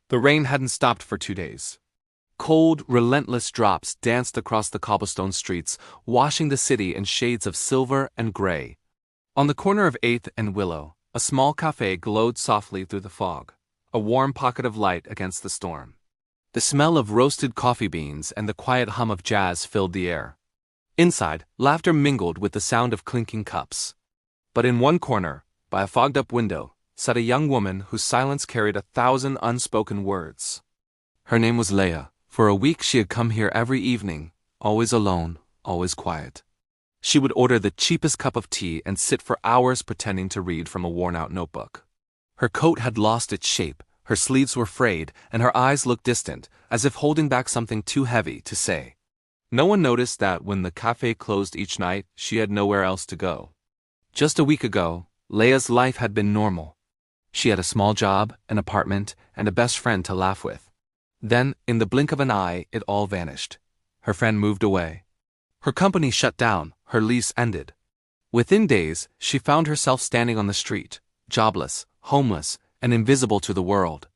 The rain hadn't stopped for 2 days. Cold, relentless drops danced across the cobblestone streets, washing the city in shades of silver and gray. On the corner of 8th and Willow, a small cafe glowed softly through the fog, a warm pocket of light against the storm. The smell of roasted coffee beans and the quiet hum of jazz filled the air. Inside, laughter mingled with the sound of clinking cups. But in one corner, by a fogged-up window, sat a young woman whose silence carried 1,000 unspoken words. Her name was Leah. For a week she had come here every evening, always alone, always quiet. She would order the cheapest cup of tea and sit for hours pretending to read from a worn-out notebook. Her coat had lost its shape, her sleeves were frayed, and her eyes looked distant, as if holding back something too heavy to say. No one noticed that when the cafe closed each night, she had nowhere else to go. Just a week ago, Leah's life had been normal. She had a small job, an apartment, and a best friend to laugh with. Then, in the blink of an eye, it all vanished. Her friend moved away. Her company shut down, her lease ended. Within days, she found herself standing on the street, jobless, homeless, and invisible to the world.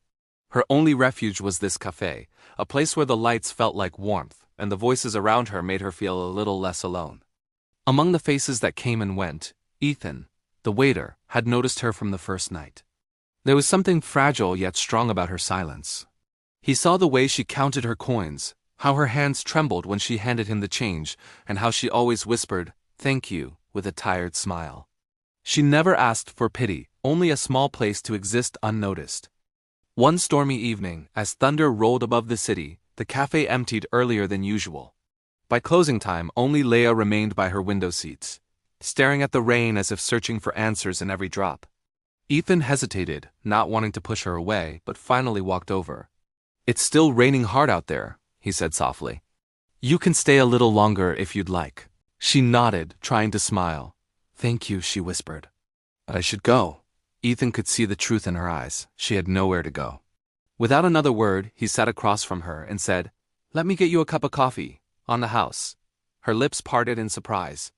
Her only refuge was this cafe, a place where the lights felt like warmth, and the voices around her made her feel a little less alone. Among the faces that came and went, Ethan, the waiter, had noticed her from the first night. There was something fragile yet strong about her silence. He saw the way she counted her coins, how her hands trembled when she handed him the change, and how she always whispered, "Thank you," with a tired smile. She never asked for pity, only a small place to exist unnoticed. One stormy evening, as thunder rolled above the city, the cafe emptied earlier than usual. By closing time, only Leah remained by her window seats, staring at the rain as if searching for answers in every drop. Ethan hesitated, not wanting to push her away, but finally walked over. "It's still raining hard out there," he said softly. "You can stay a little longer if you'd like." She nodded, trying to smile. "Thank you," she whispered. "I should go." Ethan could see the truth in her eyes. She had nowhere to go. Without another word, he sat across from her and said, "Let me get you a cup of coffee, on the house." Her lips parted in surprise.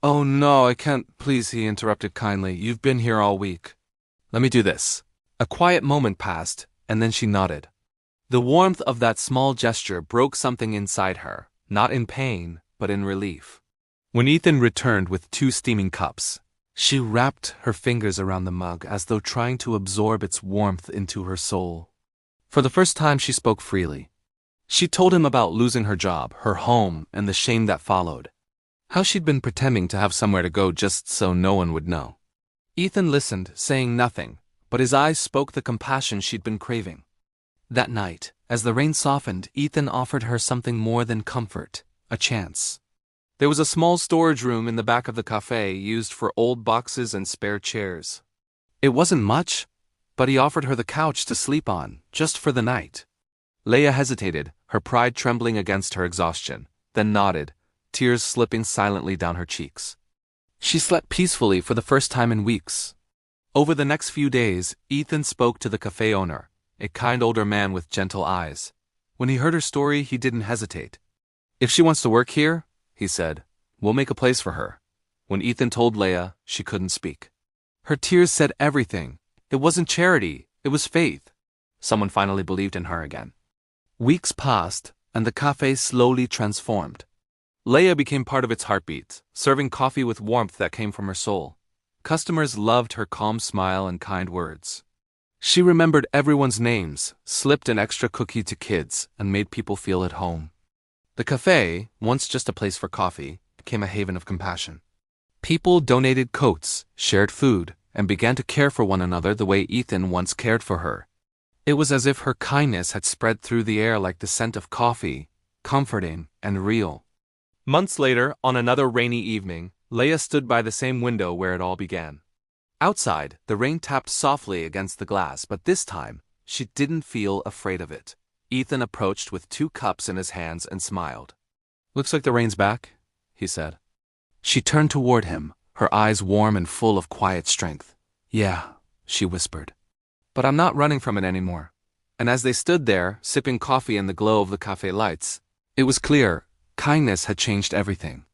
"Oh no, I can't, please," he interrupted kindly. "You've been here all week." "Let me do this." A quiet moment passed, and then she nodded. The warmth of that small gesture broke something inside her, not in pain, but in relief. When Ethan returned with 2 steaming cups, she wrapped her fingers around the mug as though trying to absorb its warmth into her soul. For the first time she spoke freely. She told him about losing her job, her home, and the shame that followed. How she'd been pretending to have somewhere to go just so no one would know. Ethan listened, saying nothing, but his eyes spoke the compassion she'd been craving. That night, as the rain softened, Ethan offered her something more than comfort, a chance. There was a small storage room in the back of the cafe used for old boxes and spare chairs. It wasn't much, but he offered her the couch to sleep on, just for the night. Leah hesitated, her pride trembling against her exhaustion, then nodded, tears slipping silently down her cheeks. She slept peacefully for the first time in weeks. Over the next few days, Ethan spoke to the cafe owner, a kind older man with gentle eyes. When he heard her story, he didn't hesitate. "If she wants to work here," he said, "we'll make a place for her." When Ethan told Leah, she couldn't speak. Her tears said everything. It wasn't charity, it was faith. Someone finally believed in her again. Weeks passed, and the cafe slowly transformed. Leah became part of its heartbeat, serving coffee with warmth that came from her soul. Customers loved her calm smile and kind words. She remembered everyone's names, slipped an extra cookie to kids, and made people feel at home. The cafe, once just a place for coffee, became a haven of compassion. People donated coats, shared food, and began to care for one another the way Ethan once cared for her. It was as if her kindness had spread through the air like the scent of coffee, comforting and real. Months later, on another rainy evening, Leah stood by the same window where it all began. Outside, the rain tapped softly against the glass, but this time, she didn't feel afraid of it. Ethan approached with 2 cups in his hands and smiled. "Looks like the rain's back," he said. She turned toward him, her eyes warm and full of quiet strength. "Yeah," she whispered. "But I'm not running from it anymore." And as they stood there, sipping coffee in the glow of the cafe lights, it was clear, kindness had changed everything.